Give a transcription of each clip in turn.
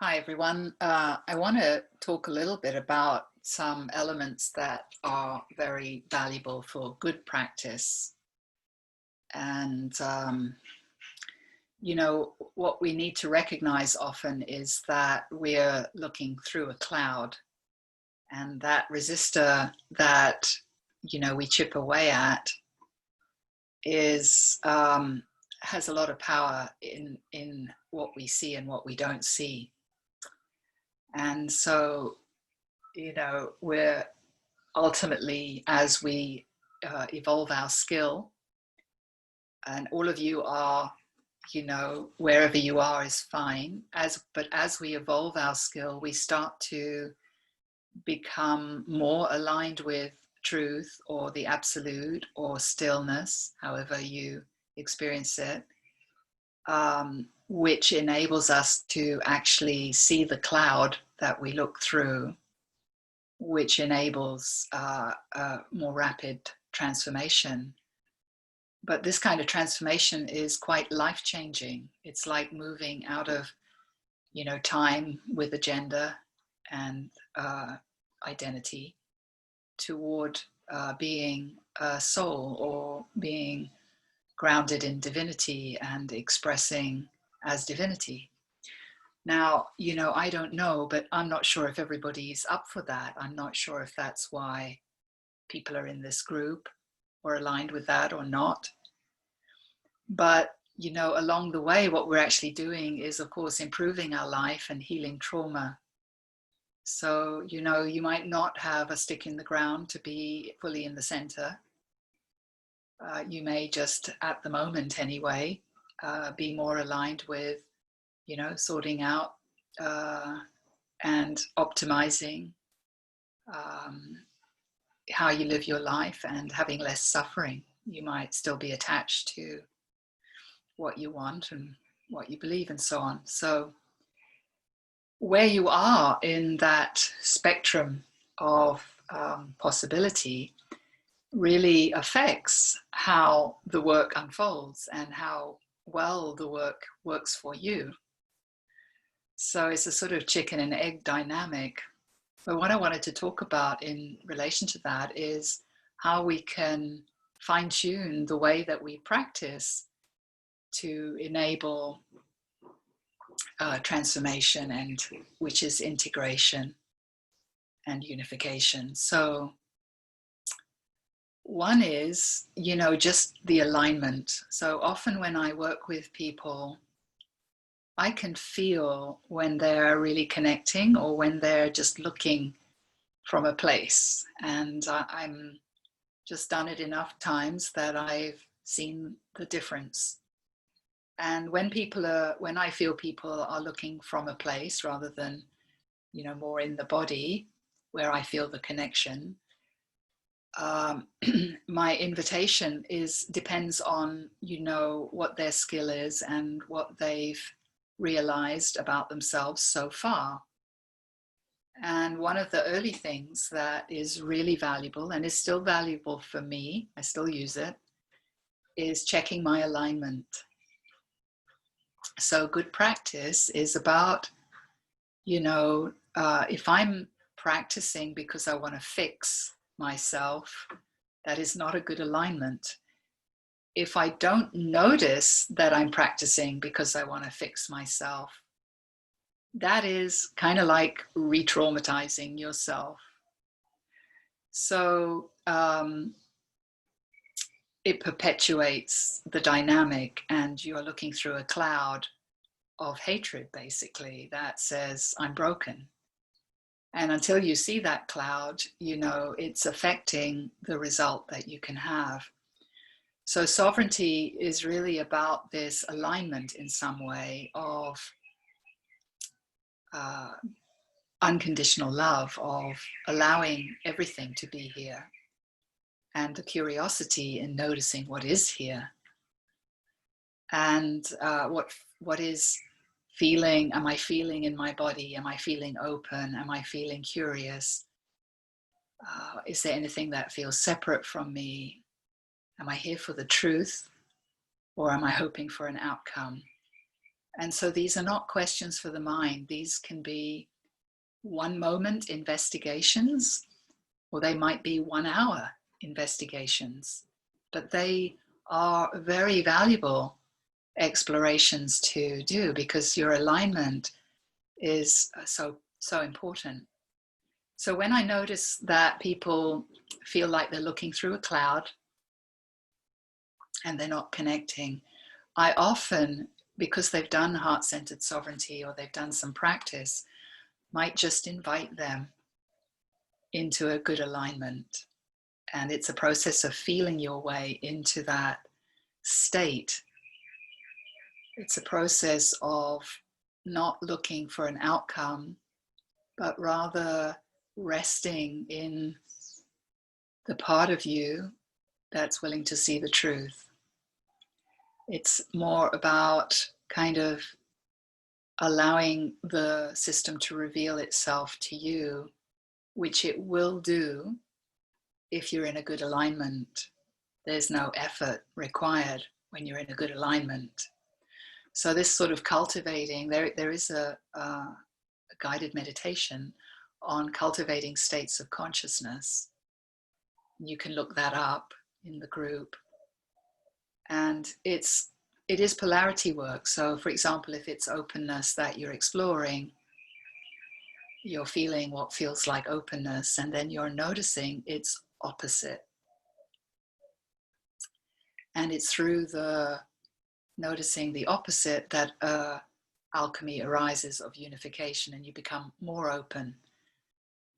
Hi, everyone. I want to talk a little bit about some elements that are very valuable for good practice. And, what we need to recognize often is that we're looking through a cloud, and that resistor that, we chip away at is, has a lot of power in what we see and what we don't see. And so, we're ultimately, as we evolve our skill, and all of you are, wherever you are is fine. But as we evolve our skill, we start to become more aligned with truth or the absolute or stillness, however you experience it, which enables us to actually see the cloud that we look through, which enables a more rapid transformation. But this kind of transformation is quite life-changing. It's like moving out of, time with agenda and identity toward being a soul, or being grounded in divinity and expressing as divinity. Now, I don't know, but I'm not sure if everybody's up for that. I'm not sure if that's why people are in this group or aligned with that or not. But, along the way, what we're actually doing is, of course, improving our life and healing trauma. So, you might not have a stick in the ground to be fully in the center. You may just, at the moment anyway, be more aligned with, sorting out and optimizing how you live your life and having less suffering. You might still be attached to what you want and what you believe and so on. So where you are in that spectrum of possibility really affects how the work unfolds and how well the work works for you. So it's a sort of chicken and egg dynamic. But what I wanted to talk about in relation to that is how we can fine-tune the way that we practice to enable transformation, and which is integration and unification. So one is, just the alignment. So often when I work with people, I can feel when they're really connecting or when they're just looking from a place. And I'm just done it enough times that I've seen the difference. And when I feel people are looking from a place rather than, more in the body where I feel the connection, my invitation depends on, what their skill is and what they've realized about themselves so far. And one of the early things that is really valuable and is still valuable for me, I still use it, is checking my alignment. So good practice is about, if I'm practicing because I want to fix myself, that is not a good alignment. If I don't notice that I'm practicing because I want to fix myself, that is kind of like re-traumatizing yourself. So it perpetuates the dynamic, and you're looking through a cloud of hatred, basically, that says, I'm broken. And until you see that cloud, it's affecting the result that you can have. So sovereignty is really about this alignment in some way of unconditional love, of allowing everything to be here, and the curiosity in noticing what is here, and what is feeling. Am I feeling in my body? Am I feeling open? Am I feeling curious? Is there anything that feels separate from me? Am I here for the truth, or am I hoping for an outcome? And so these are not questions for the mind. These can be one moment investigations, or they might be 1 hour investigations, but they are very valuable explorations to do because your alignment is so important. So when I notice that people feel like they're looking through a cloud and they're not connecting, I often, because they've done heart-centered sovereignty or they've done some practice, might just invite them into a good alignment. And it's a process of feeling your way into that state. It's a process of not looking for an outcome, but rather resting in the part of you that's willing to see the truth. It's more about kind of allowing the system to reveal itself to you, which it will do if you're in a good alignment. There's no effort required when you're in a good alignment. So this sort of cultivating, there is a guided meditation on cultivating states of consciousness. You can look that up in the group. And it is polarity work. So for example, if it's openness that you're exploring, you're feeling what feels like openness, and then you're noticing its opposite. And it's through the noticing the opposite that alchemy arises of unification, and you become more open.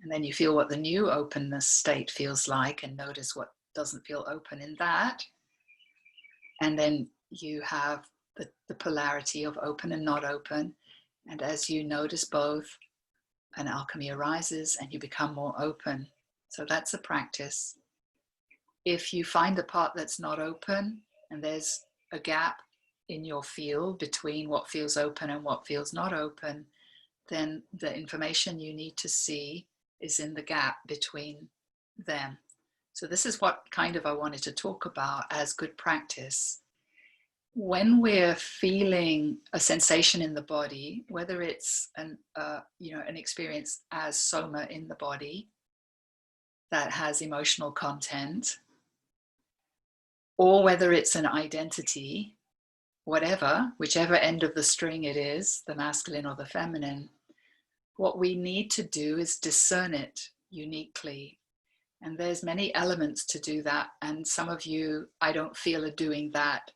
And then you feel what the new openness state feels like and notice what doesn't feel open in that. And then you have the polarity of open and not open. And as you notice both, an alchemy arises and you become more open. So that's a practice. If you find the part that's not open and there's a gap in your field between what feels open and what feels not open, then the information you need to see is in the gap between them. So this is what kind of I wanted to talk about as good practice. When we're feeling a sensation in the body, whether it's an experience as soma in the body that has emotional content, or whether it's an identity, whichever end of the string it is, the masculine or the feminine, what we need to do is discern it uniquely. And there's many elements to do that. And some of you, I don't feel, are doing that,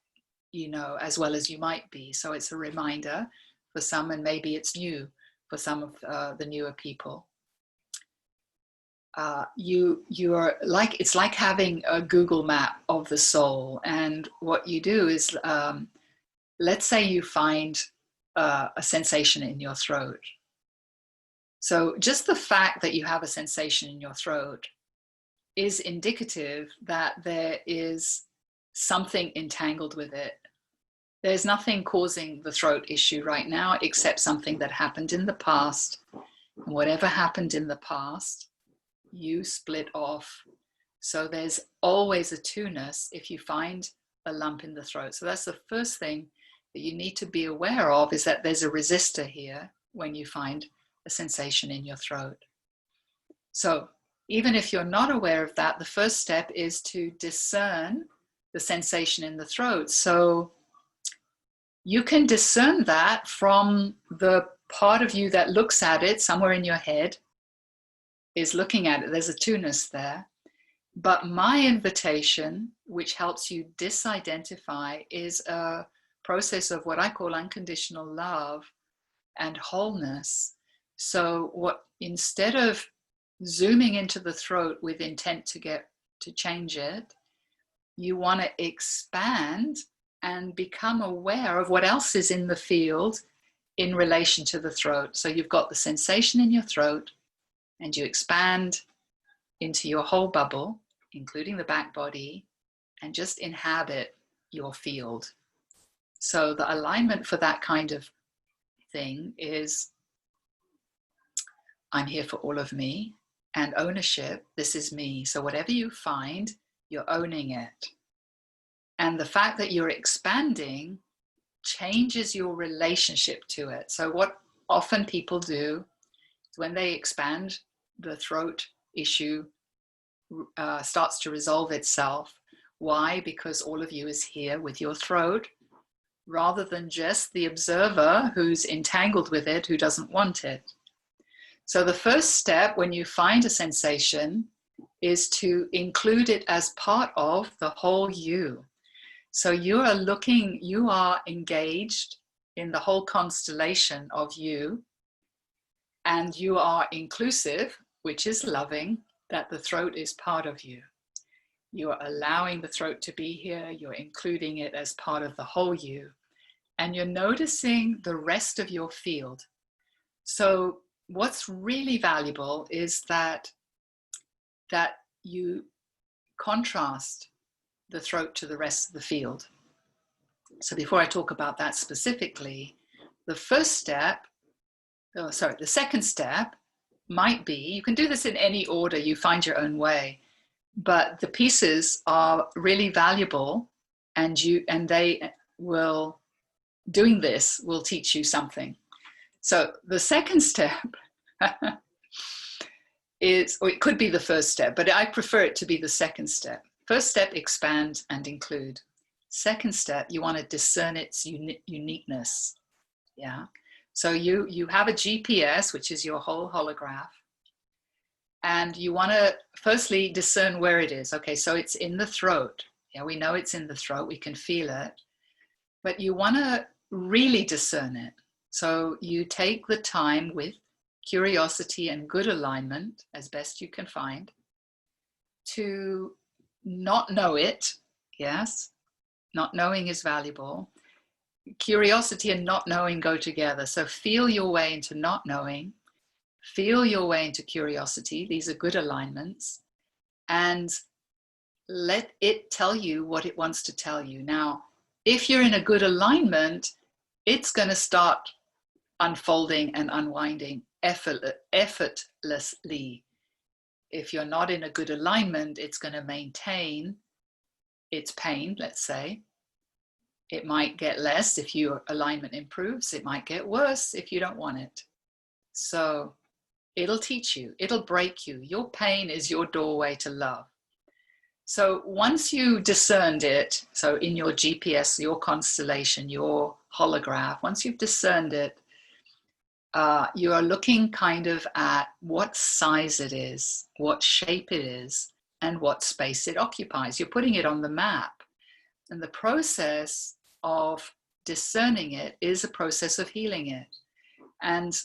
as well as you might be. So it's a reminder for some, and maybe it's new for some of the newer people. It's like having a Google map of the soul. And what you do is, let's say you find a sensation in your throat. So just the fact that you have a sensation in your throat is indicative that there is something entangled with it. There's nothing causing the throat issue right now except something that happened in the past. And whatever happened in the past, you split off. So there's always a two-ness if you find a lump in the throat. So that's the first thing that you need to be aware of, is that there's a resistor here when you find a sensation in your throat. So even if you're not aware of that, the first step is to discern the sensation in the throat. So you can discern that from the part of you that looks at it, somewhere in your head is looking at it. There's a two-ness there. But my invitation, which helps you disidentify, is a process of what I call unconditional love and wholeness. So instead of zooming into the throat with intent to change it, you want to expand and become aware of what else is in the field in relation to the throat. So you've got the sensation in your throat, and you expand into your whole bubble, including the back body, and just inhabit your field. So the alignment for that kind of thing is, I'm here for all of me, and ownership, this is me. So whatever you find, you're owning it. And the fact that you're expanding changes your relationship to it. So what often people do is when they expand, the throat issue starts to resolve itself. Why? Because all of you is here with your throat, rather than just the observer who's entangled with it, who doesn't want it. So the first step when you find a sensation is to include it as part of the whole you. So you are engaged in the whole constellation of you, and you are inclusive, which is loving, that the throat is part of you. You are allowing the throat to be here, you're including it as part of the whole you, and you're noticing the rest of your field. So what's really valuable is that you contrast the throat to the rest of the field. So before I talk about that specifically, the second step might be, you can do this in any order, you find your own way, but the pieces are really valuable, and doing this will teach you something. So the second step is, or it could be the first step, but I prefer it to be the second step. First step, expand and include. Second step, you want to discern its uniqueness. Yeah. So you have a GPS, which is your whole holograph, and you want to firstly discern where it is. Okay, so it's in the throat. Yeah, we know it's in the throat, we can feel it, but you want to really discern it. So you take the time with curiosity and good alignment, as best you can find, to not know it. Yes, not knowing is valuable. Curiosity and not knowing go together. So feel your way into not knowing, feel your way into curiosity. These are good alignments. And let it tell you what it wants to tell you. Now, if you're in a good alignment, it's going to start unfolding and unwinding effortlessly. If you're not in a good alignment, it's going to maintain its pain, let's say. It might get less if your alignment improves. It might get worse if you don't want it. So it'll teach you, it'll break you. Your pain is your doorway to love. So once you discerned it, so in your GPS, your constellation, your holograph, once you've discerned it, you are looking kind of at what size it is, what shape it is, and what space it occupies. You're putting it on the map. And the process of discerning it is a process of healing it. And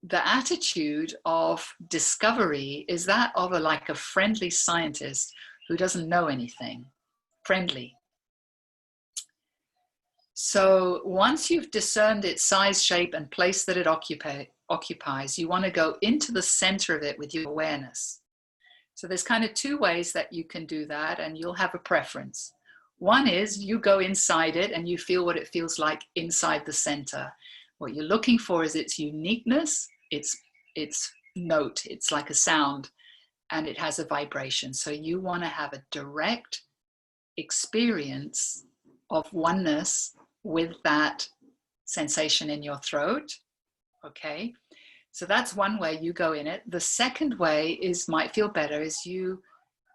the attitude of discovery is that of like a friendly scientist who doesn't know anything. Friendly. So once you've discerned its size, shape, and place that it occupies, you want to go into the center of it with your awareness. So there's kind of two ways that you can do that, and you'll have a preference. One is you go inside it and you feel what it feels like inside the center. What you're looking for is its uniqueness, its note. It's like a sound, and it has a vibration. So you want to have a direct experience of oneness with that sensation in your throat. Okay, so that's one way you go in it. The second way might feel better, is you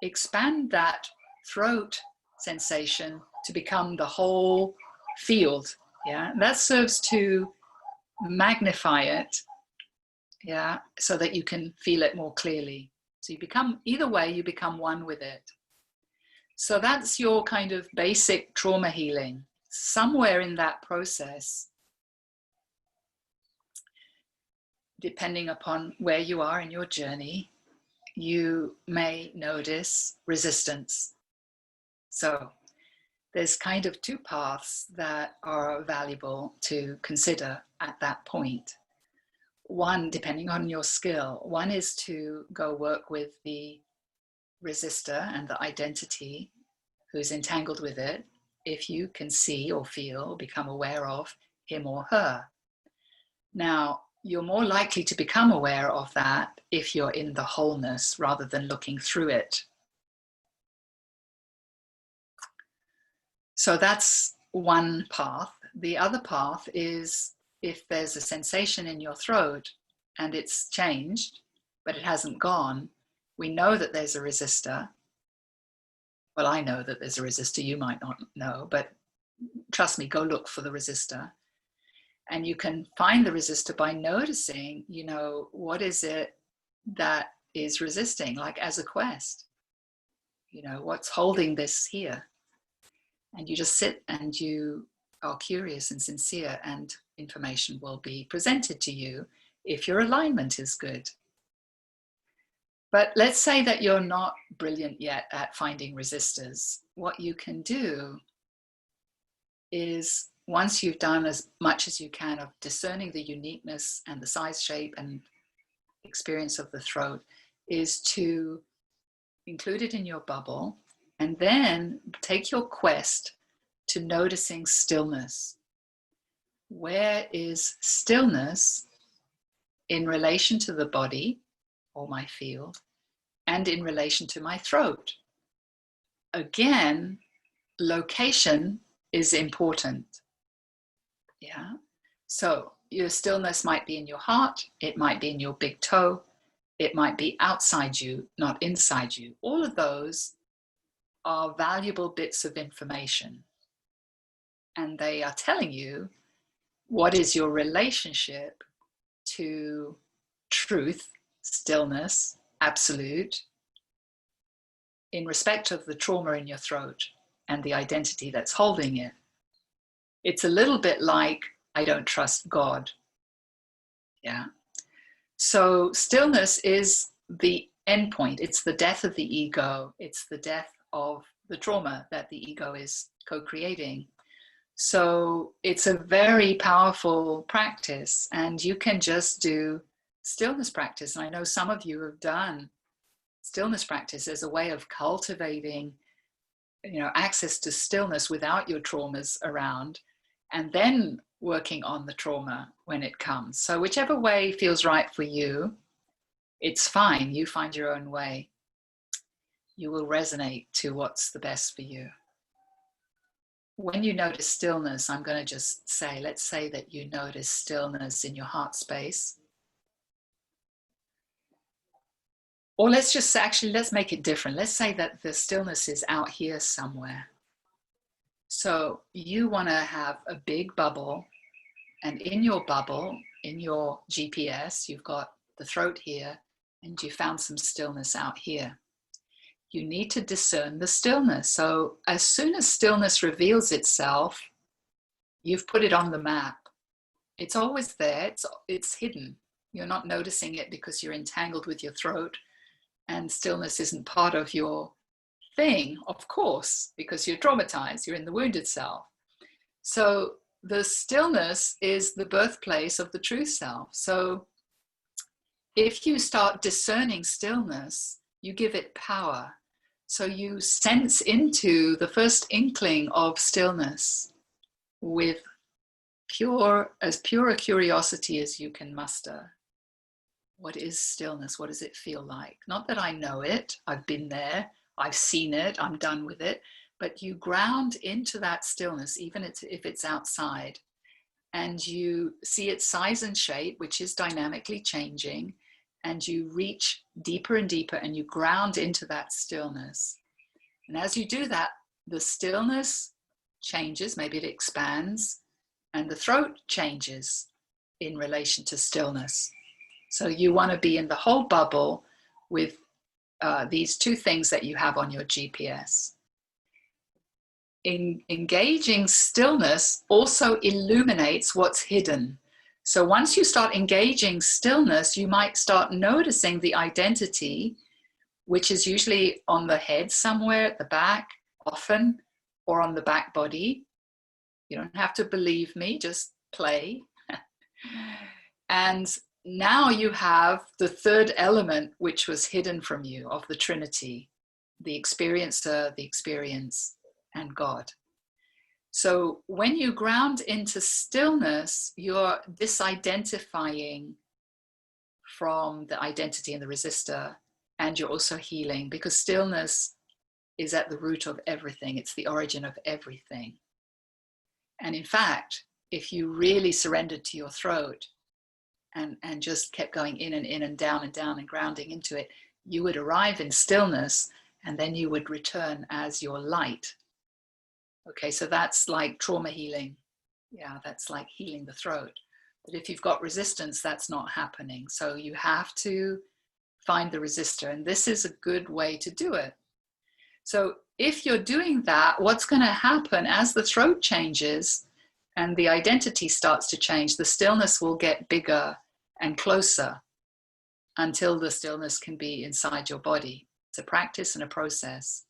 expand that throat sensation to become the whole field. Yeah, and that serves to magnify it. Yeah, so that you can feel it more clearly. So you become, either way, you become one with it. So that's your kind of basic trauma healing. Somewhere in that process, depending upon where you are in your journey, you may notice resistance. So there's kind of two paths that are valuable to consider at that point. One, depending on your skill, one is to go work with the resistor and the identity who's entangled with it, if you can see or feel, become aware of him or her. Now, you're more likely to become aware of that if you're in the wholeness rather than looking through it. So that's one path. the other path is if there's a sensation in your throat and it's changed, but it hasn't gone, we know that there's a resistor. Well, I know that there's a resistor, you might not know, but trust me, go look for the resistor. And you can find the resistor by noticing, you know, what is it that is resisting, like as a quest, you know, what's holding this here? And you just sit and you are curious and sincere, and information will be presented to you if your alignment is good. But let's say that you're not brilliant yet at finding resistors. What you can do is, once you've done as much as you can of discerning the uniqueness and the size, shape, and experience of the throat, is to include it in your bubble and then take your quest to noticing stillness. Where is stillness in relation to the body or my field and in relation to my throat? Again, location is important. Yeah. So your stillness might be in your heart, it might be in your big toe, it might be outside you, not inside you. All of those are valuable bits of information. And they are telling you what is your relationship to truth, stillness, absolute, in respect of the trauma in your throat and the identity that's holding it. It's a little bit like, I don't trust God. Yeah. So stillness is the end point. It's the death of the ego. It's the death of the trauma that the ego is co-creating. So it's a very powerful practice, and you can just do stillness practice. And I know some of you have done stillness practice as a way of cultivating, you know, access to stillness without your traumas around, and then working on the trauma when it comes. So whichever way feels right for you, it's fine. You find your own way. You will resonate to what's the best for you. When you notice stillness, I'm going to just say, let's say that you notice stillness in your heart space. Or let's just actually, let's make it different. Let's say that the stillness is out here somewhere. So you want to have a big bubble, and in your bubble, in your GPS, you've got the throat here, and you found some stillness out here. You need to discern the stillness. So as soon as stillness reveals itself, you've put it on the map. It's always there, it's hidden. You're not noticing it because you're entangled with your throat, and stillness isn't part of your thing, of course, because you're traumatized, you're in the wounded self. So the stillness is the birthplace of the true self. So if you start discerning stillness, you give it power. So you sense into the first inkling of stillness with as pure a curiosity as you can muster. What is stillness? What does it feel like? Not that I know it, I've been there, I've seen it, I'm done with it, but you ground into that stillness, even if it's outside, and you see its size and shape, which is dynamically changing, and you reach deeper and deeper, and you ground into that stillness. And as you do that, the stillness changes, maybe it expands, and the throat changes in relation to stillness. So you want to be in the whole bubble with these two things that you have on your GPS. Engaging stillness also illuminates what's hidden. So once you start engaging stillness, you might start noticing the identity, which is usually on the head somewhere at the back, often, or on the back body. You don't have to believe me, just play. And now you have the third element, which was hidden from you, of the trinity, the experiencer, the experience, and God. So when you ground into stillness, you're disidentifying from the identity and the resistor, and you're also healing, because stillness is at the root of everything. It's the origin of everything. And in fact, if you really surrendered to your throat and just kept going in and down and grounding into it, you would arrive in stillness, and then you would return as your light. Okay, so that's like trauma healing. Yeah, that's like healing the throat. But if you've got resistance, that's not happening. So you have to find the resistor, and this is a good way to do it. So if you're doing that, what's going to happen as the throat changes and the identity starts to change, the stillness will get bigger and closer until the stillness can be inside your body. It's a practice and a process.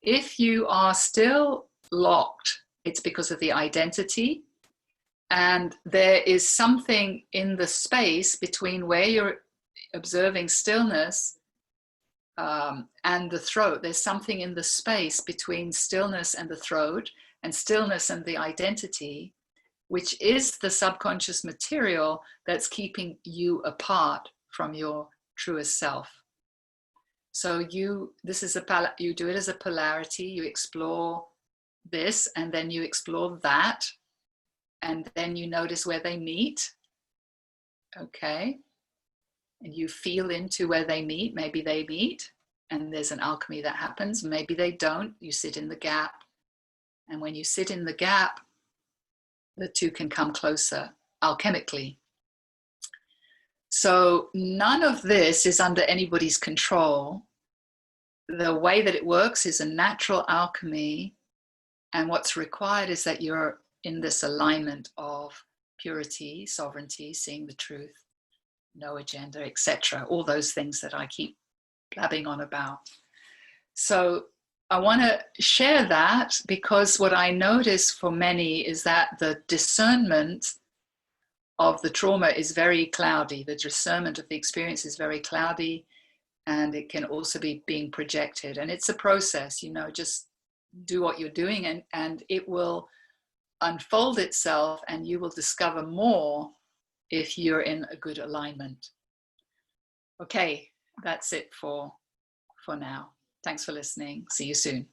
If you are still locked, it's because of the identity, and there is something in the space between where you're observing stillness and the throat. There's something in the space between stillness and the throat, and stillness and the identity, which is the subconscious material that's keeping you apart from your truest self. So you do it as a polarity. You explore this, and then you explore that, and then you notice where they meet. Okay. And you feel into where they meet. Maybe they meet and there's an alchemy that happens. Maybe they don't. You sit in the gap. And when you sit in the gap, the two can come closer alchemically. So none of this is under anybody's control. The way that it works is a natural alchemy. And what's required is that you're in this alignment of purity, sovereignty, seeing the truth, no agenda, etc. All those things that I keep blabbing on about. So I want to share that, because what I notice for many is that the discernment of the trauma is very cloudy. The discernment of the experience is very cloudy, and it can also be being projected. And it's a process, just do what you're doing, and it will unfold itself, and you will discover more if you're in a good alignment. Okay, that's it for now. Thanks for listening. See you soon.